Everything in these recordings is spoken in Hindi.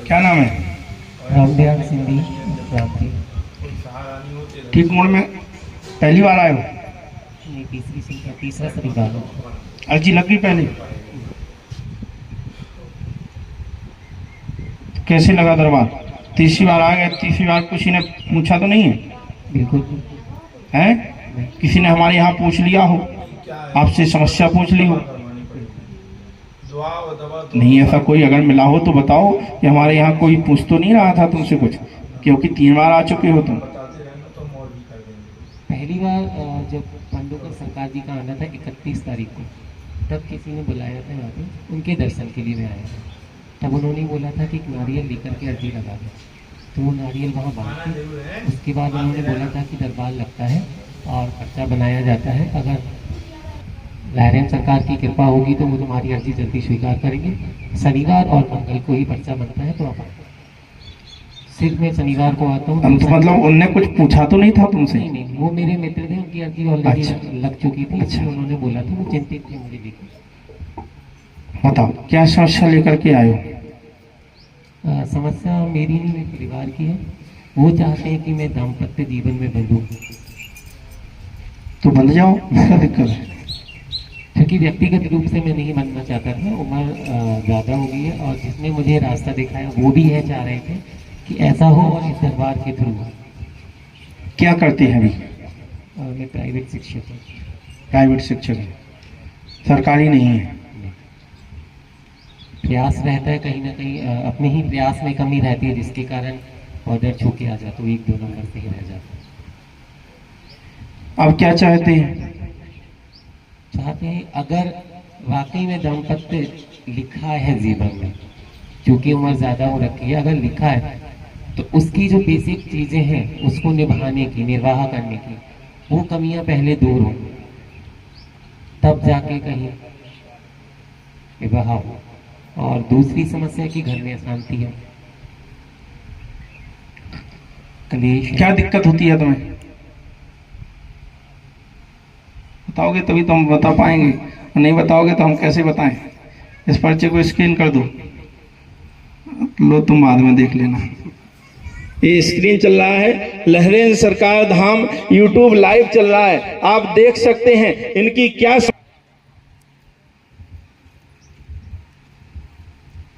क्या नाम है? रामदयाल सिंधी प्राप्ति। ठीक मोड़ में पहली बार आए हो? नहीं, तीसरा शनिवार। अर्जी लग गई पहले? कैसे लगा दरबार? तीसरी बार आ गए, तीसरी बार किसी ने पूछा तो नहीं है? बिल्कुल हैं? किसी ने हमारे यहाँ पूछ लिया हो, आपसे समस्या पूछ ली हो? नहीं, ऐसा कोई अगर मिला हो तो बताओ कि हमारे यहाँ कोई पूछ तो नहीं रहा था तुमसे कुछ, क्योंकि 3 बार आ चुके हो तुम। पहली बार जब पांडुकर सरकार जी का आना था 31 तारीख को, तब किसी ने बुलाया था यहाँ पे, उनके दर्शन के लिए मैं आया था। तब उन्होंने बोला था कि एक नारियल लेकर के अर्जी लगा दो, तो वो नारियल वहाँ बांध के उसके बाद उन्होंने बोला था कि दरबार लगता है और पर्चा बनाया जाता है, अगर लहरें सरकार की कृपा होगी तो वो तुम्हारी अर्जी जल्दी स्वीकार करेंगे। शनिवार और मंगल को ही पर्चा बनता है, तो आप सिर्फ मैं शनिवार को आता हूँ। तो मतलब उनने कुछ पूछा तो नहीं था तुमसे? नहीं नहीं, वो मेरे मित्र थे, उनकी अर्जी ऑलरेडी लग चुकी थी। अच्छा। उन्होंने बोला था, वो चिंतित थे मुझे देखिए। बताओ क्या समस्या लेकर के आए हो? समस्या मेरी नहीं, मेरे परिवार की है। वो चाहते हैं कि मैं दाम्पत्य जीवन में बंधूं, तो बंध जाओ, क्या दिक्कत है? क्योंकि व्यक्तिगत रूप से मैं नहीं बनना चाहता था। उम्र ज़्यादा हो गई है और जिसने मुझे रास्ता दिखाया वो भी है चाह रहे थे कि ऐसा हो, और इस दरबार के थ्रू। क्या करते हैं अभी? मैं प्राइवेट शिक्षक हूँ। प्राइवेट शिक्षक है, सरकारी नहीं है? प्रयास रहता है कहीं ना कहीं, अपने ही प्रयास में कमी रहती है, जिसके कारण ऑर्डर छू के आ जाता हूँ, 1-2 नंबर से ही रह जाता हूँ। अब क्या चाहते हैं? चाहते हैं अगर वाकई में दाम्पत्य लिखा है जीवन में, क्योंकि उम्र ज़्यादा हो रखी है, अगर लिखा है तो उसकी जो बेसिक चीज़ें हैं उसको निभाने की, निर्वाह करने की, वो कमियां पहले दूर हो, तब जाके कहीं विवाह हो। और दूसरी समस्या कि घर में अशांति है, कलेश। क्या दिक्कत होती है तुम्हें? बताओगे तभी तो हम बता पाएंगे, और नहीं बताओगे तो हम कैसे बताएं? इस पर्चे को स्क्रीन कर दो, लो तुम बाद में देख लेना। ये स्क्रीन चल रहा है, लहरें सरकार धाम यूट्यूब लाइव चल रहा है, आप देख सकते हैं इनकी क्या।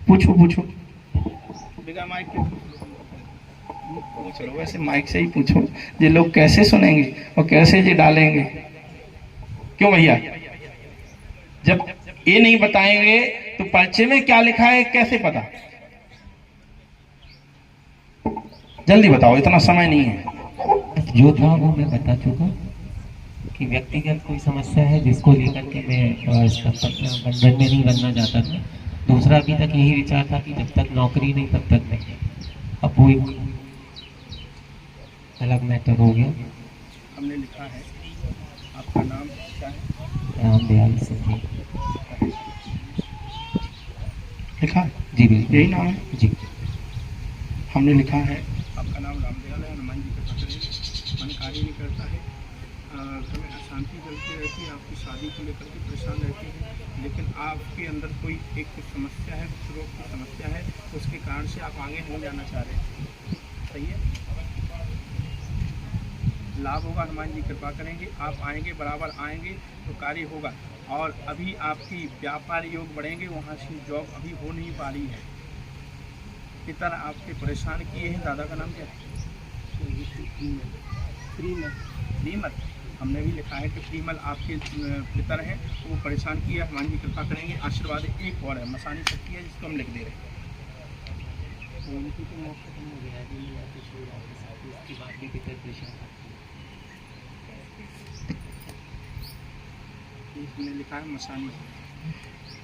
पूछो पूछो, बिना माइक के पूछ लो, वैसे माइक से ही पूछो, ये लोग कैसे सुनेंगे और कैसे ये डालेंगे? क्यों भैया? जब ये नहीं बताएंगे तो पर्चे में क्या लिखा है कैसे पता? जल्दी बताओ, इतना समय नहीं है। जो था वो मैं बता चुका कि व्यक्तिगत कोई समस्या है जिसको लेकर के मैं बंधन में नहीं बनना चाहता था। दूसरा अभी तक यही विचार था कि जब तक नौकरी नहीं तब तक नहीं। अब वो एक अलग मैटर हो गया। हमने लिखा है, आपका नाम क्या है? रामदयाल सिंधी लिखा है? जी बिल्कुल, यही नाम है जी। हमने लिखा है, आपका नाम रामदयाल है, हनुमान जी का पत्र है, मन कार्य नहीं करता है, घर में अशांति चलती रहती है, आपकी शादी को लेकर के परेशान रहती है, लेकिन आपके अंदर कोई एक समस्या है, कुछ रोग की समस्या है, उसके कारण से आप आगे नहीं जाना चाह रहे हैं। सही है? लाभ होगा, हनुमान जी कृपा करेंगे, आप आएंगे, बराबर आएंगे तो कार्य होगा। और अभी आपकी व्यापार योग बढ़ेंगे, वहाँ से जॉब अभी हो नहीं पा रही है। पितर आपके परेशान किए हैं। दादा का नाम क्या है? श्रीमत। हमने भी लिखा है कि श्रीमल आपके पितर हैं, तो वो परेशान किए, हनुमान जी कृपा करेंगे। आशीर्वाद एक और है, मसानी शक्ति है, जिसको हम लिख दे रहे हैं। उनकी तो मौत खत्म हो गया है, या कुछ हो रहा है साथ, उसकी बात भी पितर परेशान करती है। इसमें लिखा है मसानी,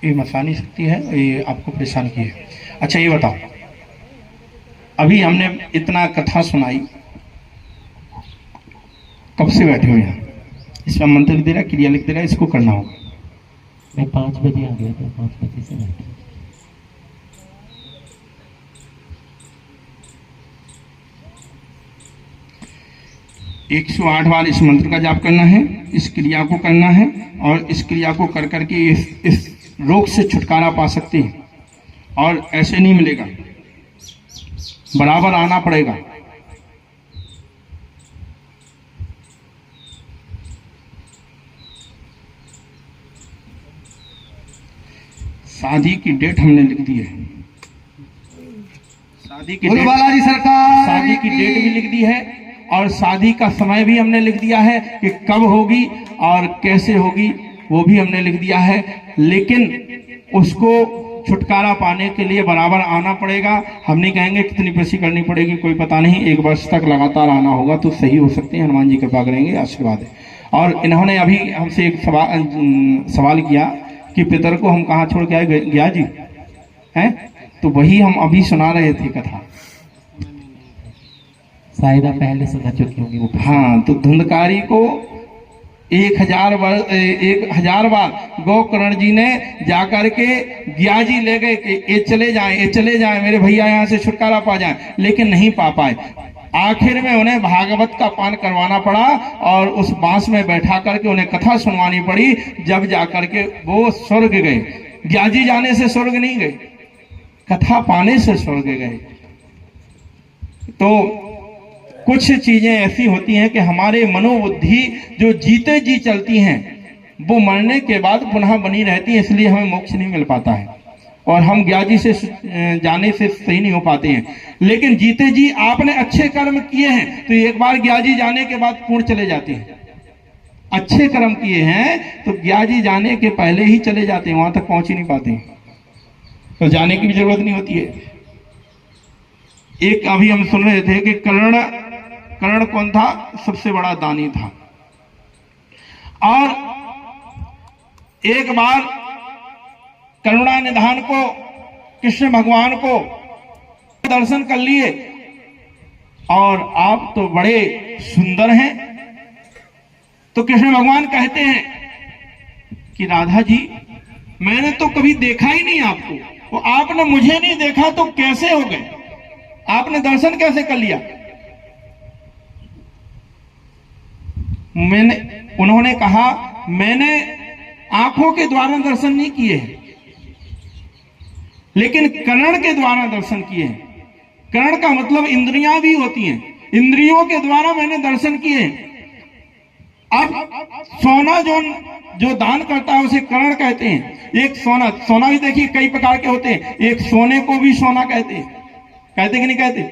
ये मसानी शक्ति है, ये आपको परेशान की है। अच्छा ये बताओ, अभी हमने इतना कथा सुनाई, कब से बैठे हो यहाँ? इसमें मंत्र लिख दे रहा है, क्रिया लिख दे रहा है, इसको करना होगा। मैं 5 बजे आ गया था, 5 बजे से बैठा। एक 108 बार इस मंत्र का जाप करना है, इस क्रिया को करना है, और इस क्रिया को कर करके इस रोग से छुटकारा पा सकते हैं। और ऐसे नहीं मिलेगा, बराबर आना पड़ेगा। शादी की डेट हमने लिख दी है, शादी की डेट, बालाजी सरकार शादी की डेट भी लिख दी है और शादी का समय भी हमने लिख दिया है कि कब होगी और कैसे होगी, वो भी हमने लिख दिया है। लेकिन उसको छुटकारा पाने के लिए बराबर आना पड़ेगा। हम नहीं कहेंगे कितनी पैसी करनी पड़ेगी, कोई पता नहीं, 1 वर्ष तक लगातार आना होगा तो सही हो सकते हैं। हनुमान जी कृपा करेंगे, आशीर्वाद है। और इन्होंने अभी हमसे एक सवाल किया कि पितर को हम कहाँ छोड़ के आए गया जी हैं, तो वही हम अभी सुना रहे थे कथा। शायद आप पहले सुना चुकी होंगी वो। हाँ, तो धुंधकारी को 1000 बार गोकर्ण जी ने जाकर के गया जी ले गए कि ये चले जाएं मेरे भैया यहाँ से छुटकारा पा जाएं, लेकिन नहीं पा पाए। आखिर में उन्हें भागवत का पान करवाना पड़ा और उस बांस में बैठा करके उन्हें कथा सुनवानी पड़ी। जब जाकर के वो स्वर्ग गए, ग्याजी जाने से स्वर्ग नहीं गए, कथा पाने से स्वर्ग गए। तो कुछ चीजें ऐसी होती हैं कि हमारे मनोबुद्धि जो जीते जी चलती हैं वो मरने के बाद पुनः बनी रहती है, इसलिए हमें मोक्ष नहीं मिल पाता है और हम ग्याजी से जाने से सही नहीं हो पाते हैं। लेकिन जीते जी आपने अच्छे कर्म किए हैं तो एक बार ग्याजी जाने के बाद पूर्ण चले जाते हैं। अच्छे कर्म किए हैं तो ग्याजी जाने के पहले ही चले जाते हैं, वहां तक पहुंच ही नहीं पाते हैं, तो जाने की भी जरूरत नहीं होती है। एक अभी हम सुन रहे थे कि कर्ण कौन था? सबसे बड़ा दानी था। और एक बार करुणा निधान को, कृष्ण भगवान को दर्शन कर लिए और आप तो बड़े सुंदर हैं। तो कृष्ण भगवान कहते हैं कि राधा जी मैंने तो कभी देखा ही नहीं आपको, तो आपने मुझे नहीं देखा तो कैसे हो गए, आपने दर्शन कैसे कर लिया? उन्होंने कहा मैंने आंखों के द्वारा दर्शन नहीं किए हैं, लेकिन कर्ण के द्वारा दर्शन किए हैं। कर्ण का मतलब इंद्रियां भी होती हैं, इंद्रियों के द्वारा मैंने दर्शन किए हैं। अब सोना जो दान करता है उसे कर्ण कहते हैं। एक सोना भी देखिए कई प्रकार के होते हैं, एक सोने को भी सोना कहते हैं, कहते कि नहीं कहते?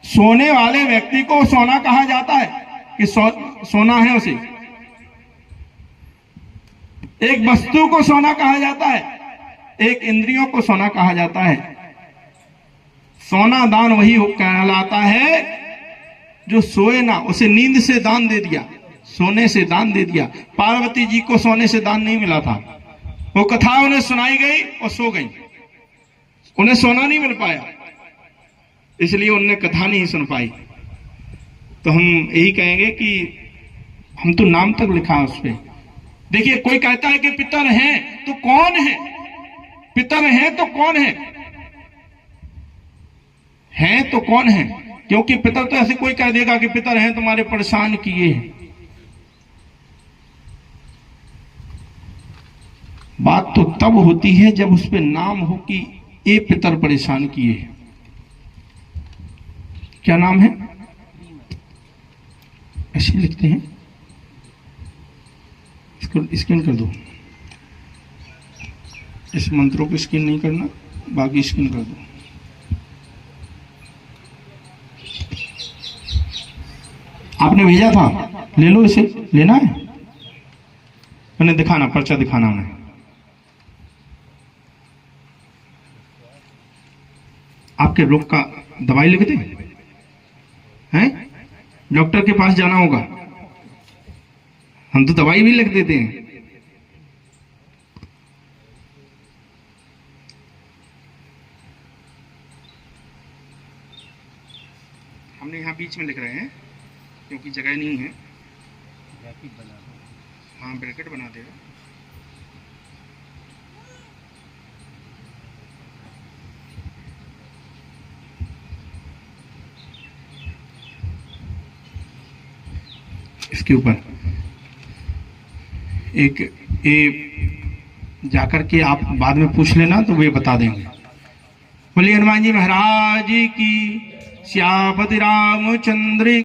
सोने वाले व्यक्ति को सोना कहा जाता है कि सोना है उसे। एक वस्तु को सोना कहा जाता है, एक इंद्रियों को सोना कहा जाता है। सोना दान वही कहलाता है जो सोए ना, उसे नींद से दान दे दिया, सोने से दान दे दिया। पार्वती जी को सोने से दान नहीं मिला था, वो कथा उन्हें सुनाई गई और सो गई, उन्हें सोना नहीं मिल पाया, इसलिए उन्हें कथा नहीं सुन पाई। तो हम यही कहेंगे कि हम तो नाम तक लिखा है उस पर। देखिए कोई कहता है कि पितर हैं तो कौन है, पितर हैं तो कौन है, हैं तो कौन है? क्योंकि पितर तो ऐसे कोई कह देगा कि पितर हैं तुम्हारे परेशान किए हैं। बात तो तब होती है जब उस पे नाम हो कि ये पितर परेशान किए। क्या नाम है? ऐसे लिखते हैं, इसको स्कैन कर दो। इस मंत्रों को स्कैन नहीं करना, बाकी स्कैन कर दो। आपने भेजा था, ले लो, इसे लेना है, मैंने दिखाना, पर्चा दिखाना उन्हें। आपके रोग का दवाई लिख दे हैं, डॉक्टर के पास जाना होगा, हम तो दवाई भी लिख देते हैं। हमने यहाँ बीच में लिख रहे हैं क्योंकि जगह नहीं है। हाँ, ब्रैकेट बना देगा। इसके ऊपर एक जाकर के आप बाद में पूछ लेना तो वे बता देंगे। बोलिए हनुमान जी महाराज की। सियापति रामचंद्र